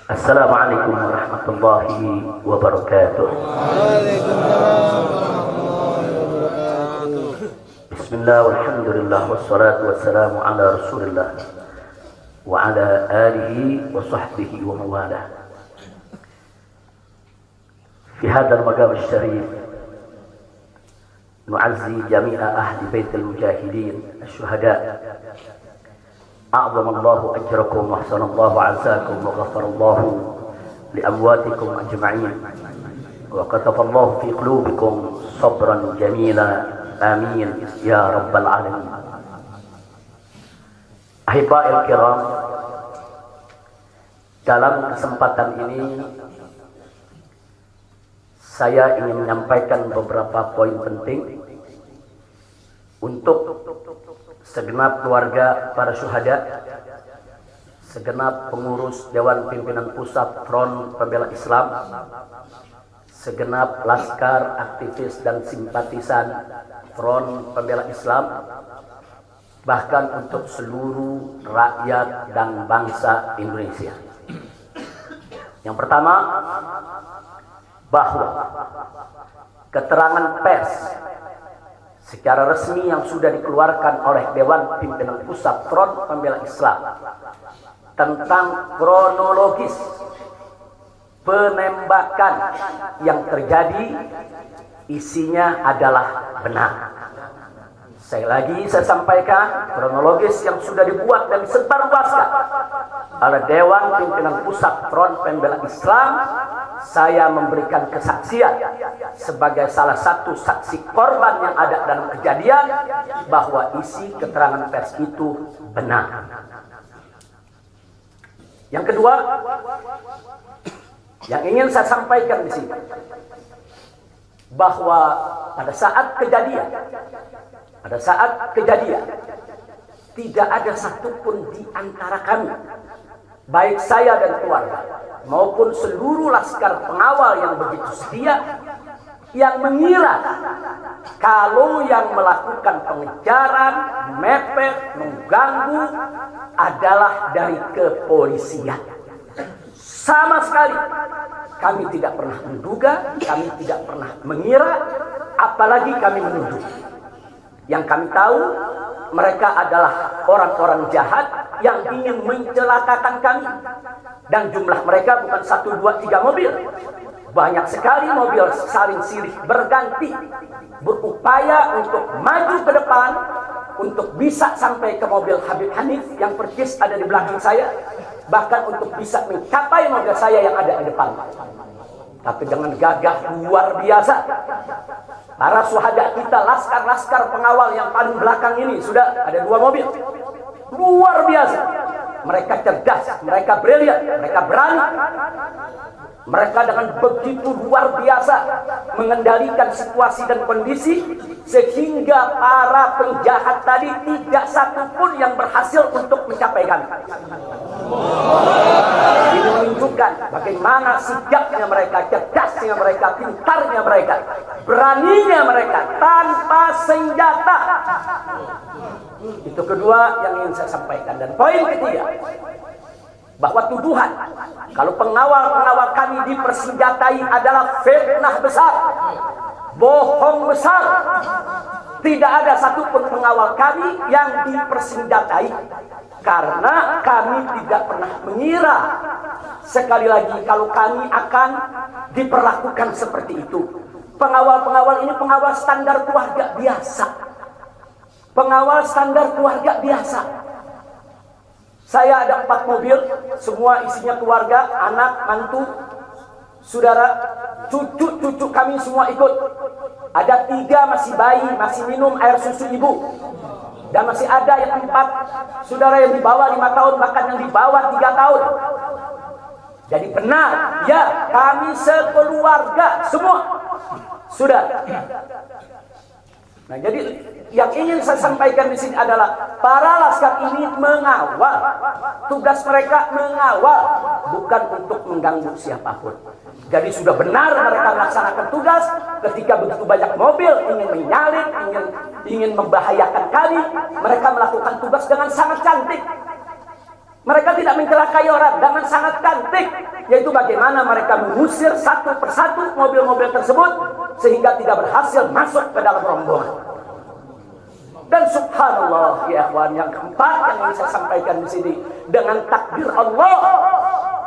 Assalamualaikum warahmatullahi wabarakatuh. Bismillah walhamdulillah wassalatu wassalamu ala rasulillah wa ala alihi wa sahbihi wa mawalah. Fi hadzal maqam asy-syarif nu'azzi jami'a ahli baitil mujahidin asy-syuhada. أعظم الله أجركم وأحسن الله عزاكم وغفر الله لأمواتكم أجمعين وكتب الله في قلوبكم صبرا جميلا آمين يا رب العالمين. Ahiba'il kiram, dalam kesempatan ini saya ingin menyampaikan beberapa poin penting untuk segenap keluarga para syuhada, segenap pengurus Dewan Pimpinan Pusat Front Pembela Islam, segenap laskar, aktivis dan simpatisan Front Pembela Islam, bahkan untuk seluruh rakyat dan bangsa Indonesia. Yang pertama, bahwa keterangan pers secara resmi yang sudah dikeluarkan oleh Dewan Pimpinan Pusat Front Pembela Islam tentang kronologis penembakan yang terjadi isinya adalah benar. Saya sampaikan kronologis yang sudah dibuat dan disebarluaskan oleh Dewan Pimpinan Pusat Front Pembela Islam. Saya memberikan kesaksian sebagai salah satu saksi korban yang ada dalam kejadian bahwa isi keterangan pers itu benar. Yang kedua, yang ingin saya sampaikan di sini, bahwa pada saat kejadian tidak ada satupun di antara kami, baik saya dan keluarga maupun seluruh laskar pengawal yang begitu setia, yang mengira kalau yang melakukan pengejaran, mepet, mengganggu adalah dari kepolisian. Sama sekali kami tidak pernah menduga, kami tidak pernah mengira, apalagi kami menuduh. Yang kami tahu, mereka adalah orang-orang jahat yang ingin mencelakakan kami. Dan jumlah mereka bukan 1, 2, 3 mobil. Banyak sekali mobil saling silih berganti, berupaya untuk maju ke depan, untuk bisa sampai ke mobil Habib Hanif yang persis ada di belakang saya, bahkan untuk bisa mencapai mobil saya yang ada di depan. Tapi dengan gagah luar biasa, para syuhada kita, laskar-laskar pengawal yang paling belakang ini, sudah ada 2 mobil. Luar biasa. Mereka cerdas, mereka brilian, mereka berani. Mereka dengan begitu luar biasa mengendalikan situasi dan kondisi, sehingga para penjahat tadi tidak satupun yang berhasil untuk mencapai kami. Ini menunjukkan bagaimana sigapnya mereka, cerdasnya mereka, pintarnya mereka, beraninya mereka tanpa senjata. Itu kedua yang ingin saya sampaikan. Dan poin ketiga, bahwa tuduhan kalau pengawal-pengawal kami dipersenjatai adalah fitnah besar, bohong besar. Tidak ada satupun pengawal kami yang dipersenjatai, karena kami tidak pernah mengira, sekali lagi, kalau kami akan diperlakukan seperti itu. Pengawal-pengawal ini pengawal standar keluarga biasa. Pengawal standar keluarga biasa. Saya ada 4 mobil, semua isinya keluarga, anak, mantu, saudara, cucu-cucu kami semua ikut. Ada 3 masih bayi, masih minum air susu ibu. Dan masih ada yang 4 saudara yang di bawah 5 tahun, bahkan yang di bawah 3 tahun. Jadi benar, ya, kami sekeluarga semua. Sudah. Nah, jadi yang ingin saya sampaikan di sini adalah para laskar ini mengawal. Tugas mereka mengawal, bukan untuk mengganggu siapapun. Jadi sudah benar mereka melaksanakan tugas. Ketika begitu banyak mobil ingin menyalip, ingin membahayakan kami, mereka melakukan tugas dengan sangat cantik. Mereka tidak mencelakai orang dengan sangat cantik. yaitu bagaimana mereka mengusir satu persatu mobil-mobil tersebut sehingga tidak berhasil masuk ke dalam rombongan. Dan subhanallah ya ikhwan, yang keempat yang ingin saya sampaikan di sini, dengan takdir Allah,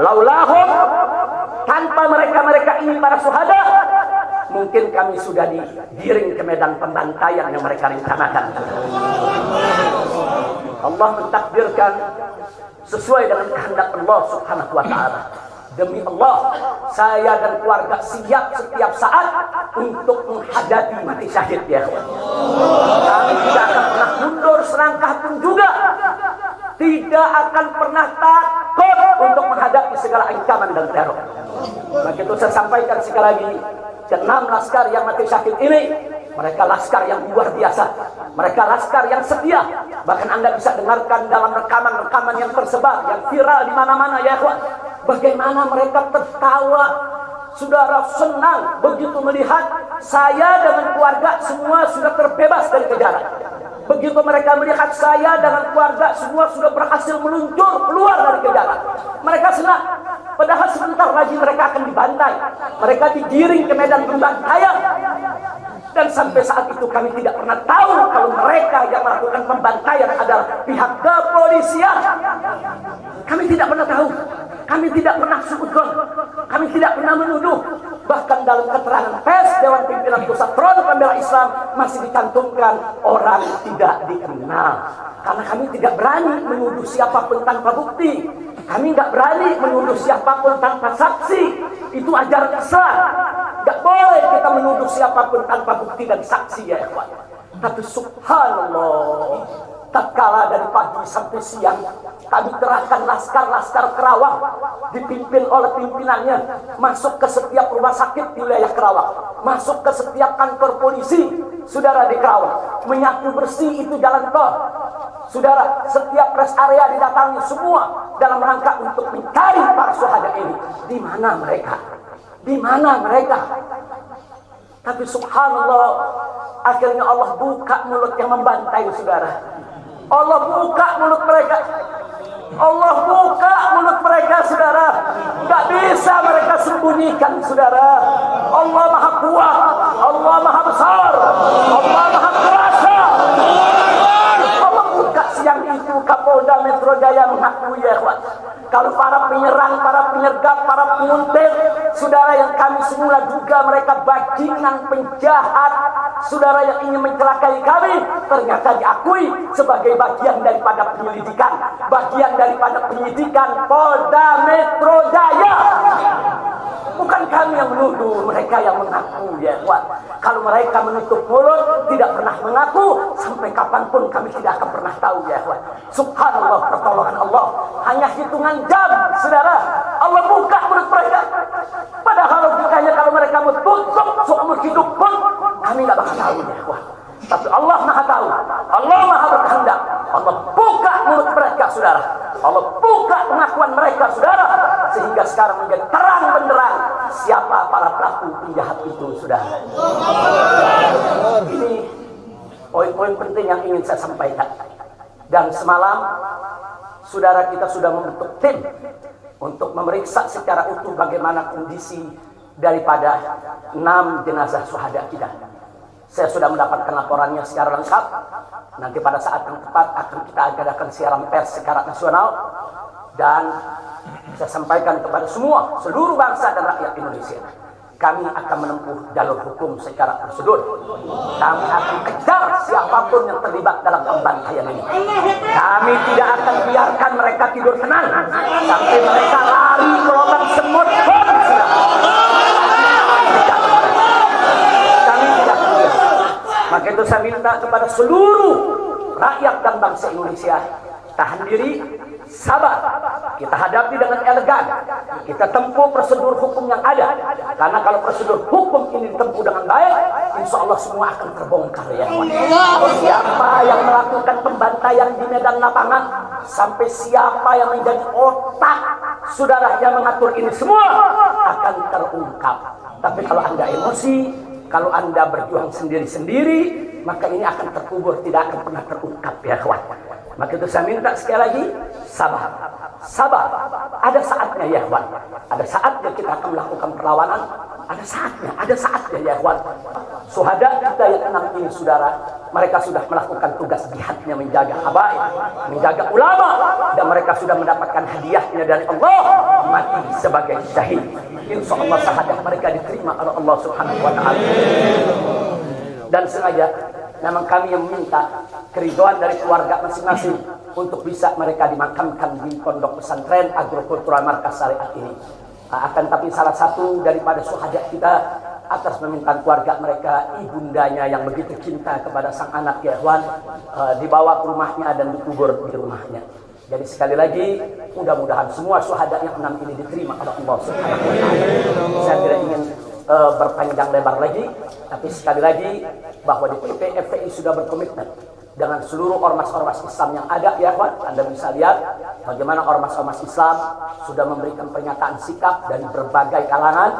laulahum, tanpa mereka ini para syuhada, mungkin kami sudah digiring ke medan pembantaian yang mereka rencanakan. Allah mentakdirkan sesuai dengan kehendak Allah subhanahu wa ta'ala. Demi Allah, saya dan keluarga siap setiap saat untuk menghadapi mati syahid ya. Kami tidak akan pernah mundur selangkah pun juga. Tidak akan pernah takut untuk menghadapi segala ancaman dan teror. Maka itu saya sampaikan sekali lagi, ke-6 laskar yang mati syahid ini, mereka laskar yang luar biasa. Mereka laskar yang setia. Bahkan Anda bisa dengarkan dalam rekaman-rekaman yang tersebar, yang viral di mana-mana ya ikhwan. Bagaimana mereka tertawa, saudara, senang begitu melihat saya dengan keluarga semua sudah terbebas dari kejaran. Begitu mereka melihat saya dengan keluarga semua sudah berhasil meluncur keluar dari kejaran, mereka senang. Padahal sebentar lagi mereka akan dibantai, mereka digiring ke medan pembantaian. Dan sampai saat itu kami tidak pernah tahu kalau mereka yang melakukan pembantaian adalah pihak kepolisian. Kami tidak pernah tahu. Kami tidak pernah suudzon. Kami tidak pernah menuduh. Bahkan dalam keterangan pers Dewan Pimpinan Pusat Front Pembela Islam masih dicantumkan orang tidak dikenal. Karena kami tidak berani menuduh siapapun tanpa bukti. Kami nggak berani menuduh siapapun tanpa saksi. Itu ajaran Islam. Nggak boleh kita menuduh siapapun tanpa bukti dan saksi ya ikhwan. Tapi subhanallah, tatkala dari pagi sampai siang kami kerahkan laskar-laskar Kerawang dipimpin oleh pimpinannya masuk ke setiap rumah sakit di wilayah Kerawang, masuk ke setiap kantor polisi saudara di Kerawang, menyapu bersih itu jalan tol saudara, setiap rest area didatangi semua dalam rangka untuk mencari para syuhada ini. Di mana mereka? Di mana mereka? Tapi subhanallah, akhirnya Allah buka mulut yang membantai saudara. Allah buka mulut mereka. Allah buka mulut mereka saudara. Gak bisa mereka sembunyikan saudara. Allah maha kuat, Allah maha besar, Allah maha kuasa. Allah buka siang itu. Kapolda Metro Jaya mengakui ya ikhwan, kalau para penyerang, para penyergap, para penguntit saudara yang kami semula duga mereka bajingan penjahat, saudara yang ingin mencelakai kami, ternyata diakui sebagai bagian daripada penyelidikan, bagian daripada penyidikan Polda Metro Jaya. Bukan kami yang menuduh, mereka yang mengaku ya ikhwan. Kalau mereka menutup mulut, tidak pernah mengaku, sampai kapanpun kami tidak akan pernah tahu ya ikhwan. Subhanallah, pertolongan Allah hanya hitungan jam saudara. Allah buka mulut mereka. Padahal logikanya kalau mereka mau tutup seumur hidup pun kami nggak bakal tahu ya ikhwan. Tapi Allah maha tahu, Allah maha berkehendak. Allah buka mulut mereka saudara, Allah buka pengakuan mereka saudara, sehingga sekarang menjadi terang benderang siapa para pelaku penjahat itu saudara. Ini poin-poin penting yang ingin saya sampaikan. Dan semalam saudara kita sudah membentuk tim untuk memeriksa secara utuh bagaimana kondisi daripada 6 jenazah syuhada kita. Saya sudah mendapatkan laporannya secara lengkap. Nanti pada saat yang tepat akan kita adakan siaran pers secara nasional. Dan saya sampaikan kepada semua, seluruh bangsa dan rakyat Indonesia, kami akan menempuh jalur hukum secara prosedur. Kami akan kejar siapapun yang terlibat dalam pembantaian ini. Kami tidak akan biarkan mereka tidur tenang sampai mereka lari ke lubang semut pun. Kami tidak boleh. Maka itu saya minta kepada seluruh rakyat dan bangsa Indonesia, tahan diri, sabar. Kita hadapi dengan elegan. Kita tempuh prosedur hukum yang ada. Karena kalau prosedur hukum ini ditempuh dengan baik, insya Allah semua akan terbongkar ya. Siapa yang melakukan pembantaian di medan lapangan, sampai siapa yang menjadi otak saudara yang mengatur ini semua akan terungkap. Tapi kalau Anda emosi, kalau Anda berjuang sendiri-sendiri, maka ini akan terkubur, tidak akan pernah terungkap ya kawan. Maka itu saya minta sekali lagi, sabar. sabar. Ada saatnya ya ikhwan. Ada saatnya kita akan melakukan perlawanan. Ada saatnya ya ikhwan. Syuhada kita yang 6 ini saudara, mereka sudah melakukan tugas jihadnya menjaga habaib, menjaga ulama, dan mereka sudah mendapatkan hadiahnya dari Allah, mati sebagai syahid. Insya Allah syahadat mereka diterima oleh Allah Subhanahu wa ta'ala. Dan sengaja memang kami yang meminta keridhaan dari keluarga masing-masing untuk bisa mereka dimakamkan di pondok pesantren agrokultural markas syariat ini. Akan tapi salah satu daripada syuhada kita atas permintaan keluarga mereka, ibundanya yang begitu cinta kepada sang anak ya ikhwan, dibawa ke rumahnya dan dikubur di rumahnya. Jadi sekali lagi, mudah-mudahan semua syuhada yang 6 ini diterima oleh Allah Subhanahu wa ta'ala. Saya tidak ingin berpanjang lebar lagi, tapi sekali lagi bahwa di PP FPI sudah berkomitmen dengan seluruh ormas-ormas Islam yang ada ya ikhwan. Anda bisa lihat bagaimana ormas-ormas Islam sudah memberikan pernyataan sikap dari berbagai kalangan,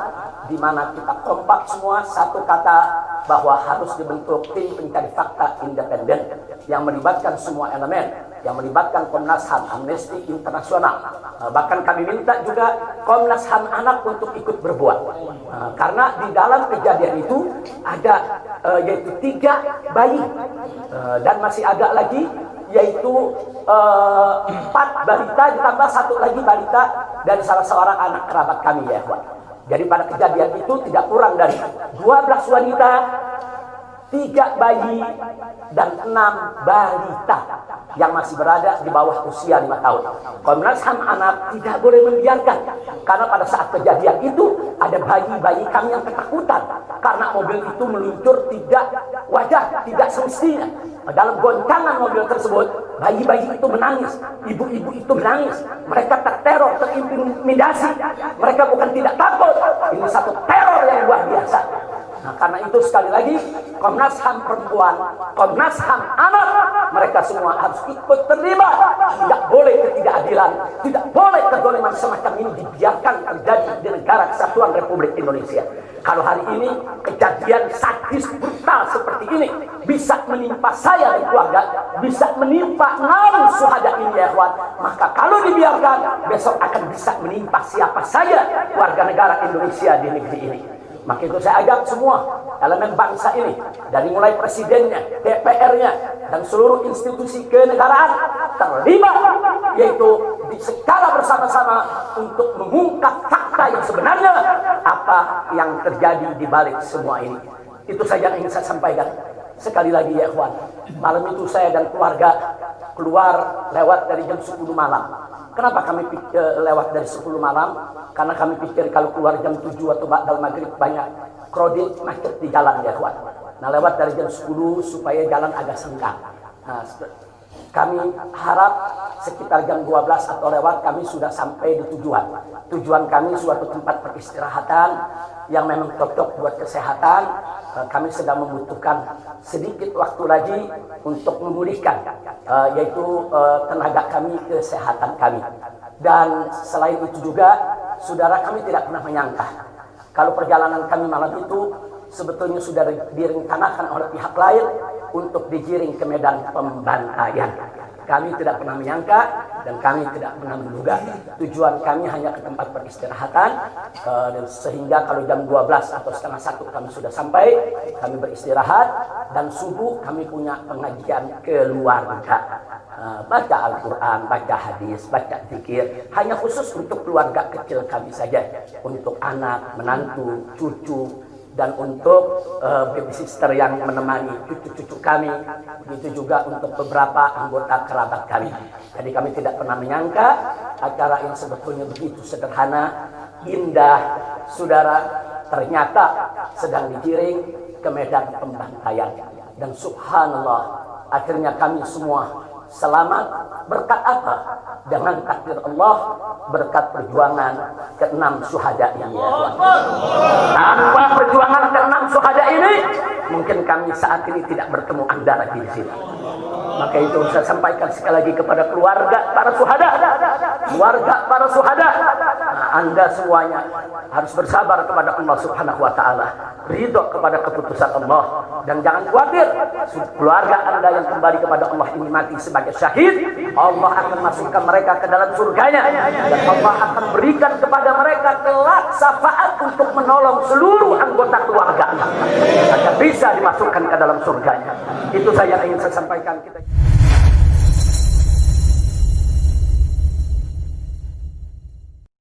di mana kita kompak semua satu kata bahwa harus dibentuk tim pencari fakta independen yang melibatkan semua elemen, yang melibatkan Komnas HAM, Amnesty Internasional. Bahkan kami minta juga Komnas HAM anak untuk ikut berbuat, karena di dalam kejadian itu ada yaitu 3 bayi, dan masih ada lagi yaitu 4 balita ditambah 1 lagi balita dari salah seorang anak kerabat kami ya ikhwan. Jadi pada kejadian itu tidak kurang dari 12 wanita, 3 bayi, dan 6 balita yang masih berada di bawah usia 5 tahun. Komnas HAM anak tidak boleh membiarkan, karena pada saat kejadian itu ada bayi-bayi kami yang ketakutan karena mobil itu meluncur tidak wajar, tidak semestinya. Dalam goncangan mobil tersebut, bayi-bayi itu menangis, ibu-ibu itu menangis, mereka terteror, terintimidasi. Mereka bukan tidak takut, ini satu teror yang luar biasa. Nah, karena itu sekali lagi Komnas HAM perempuan, Komnas HAM anak, mereka semua harus ikut terlibat. Tidak boleh ketidakadilan, tidak boleh kezaliman semacam ini dibiarkan terjadi di negara kesatuan Republik Indonesia. Kalau hari ini kejadian sadis brutal seperti ini bisa menimpa saya dan keluarga, bisa menimpa 6 syuhada ini ya ikhwan, maka kalau dibiarkan besok akan bisa menimpa siapa saja warga negara Indonesia di negeri ini. Maka itu saya ajak semua elemen bangsa ini, dari mulai presidennya, DPR-nya, dan seluruh institusi kenegaraan terlibat, yaitu secara bersama-sama untuk mengungkap fakta yang sebenarnya apa yang terjadi di balik semua ini. Itu saja yang ingin saya sampaikan. Sekali lagi ya ikhwan, malam itu saya dan keluarga keluar lewat dari jam 10 malam. Kenapa kami lewat dari 10 malam? Karena kami pikir kalau keluar jam 7 atau ba'dal maghrib banyak krodit macet di jalan ya ikhwan. Nah, lewat dari jam 10 supaya jalan agak senggang. Nah, kami harap sekitar jam 12 atau lewat kami sudah sampai di tujuan. Tujuan kami suatu tempat peristirahatan yang memang cocok buat kesehatan. Kami sedang membutuhkan sedikit waktu lagi untuk memulihkan yaitu tenaga kami, kesehatan kami. Dan selain itu juga, saudara, kami tidak pernah menyangka kalau perjalanan kami malam itu sebetulnya sudah direncanakan oleh pihak lain untuk digiring ke medan pembantaian. Kami tidak pernah menyangka dan kami tidak pernah menduga. Tujuan kami hanya ke tempat peristirahatan, dan sehingga kalau jam 12 atau setengah 1 kami sudah sampai, kami beristirahat, dan subuh kami punya pengajian keluarga. Baca Al-Quran, baca hadis, baca zikir, hanya khusus untuk keluarga kecil kami saja, untuk anak, menantu, cucu, dan untuk babysitter yang menemani cucu-cucu kami, begitu juga untuk beberapa anggota kerabat kami. Jadi kami tidak pernah menyangka acara yang sebetulnya begitu sederhana, indah, saudara, ternyata sedang digiring ke medan pembantaian. Dan subhanallah, akhirnya kami semua selamat. Berkat apa? Dengan takdir Allah, berkat perjuangan ke-6 syuhada ini. Tanpa perjuangan ke-6 syuhada ini, mungkin kami saat ini tidak bertemu Anda lagi di sini. Maka itu saya sampaikan sekali lagi kepada keluarga para syuhada. Nah, Anda semuanya harus bersabar kepada Allah Subhanahu wa taala, ridho kepada keputusan Allah, dan jangan khawatir keluarga Anda yang kembali kepada Allah ini mati sebagai syahid, Allah akan masukkan mereka ke dalam surganya, dan Allah akan berikan kepada mereka kelak syafaat untuk menolong seluruh anggota keluarga agar bisa dimasukkan ke dalam surganya. Itu saya ingin saya sampaikan.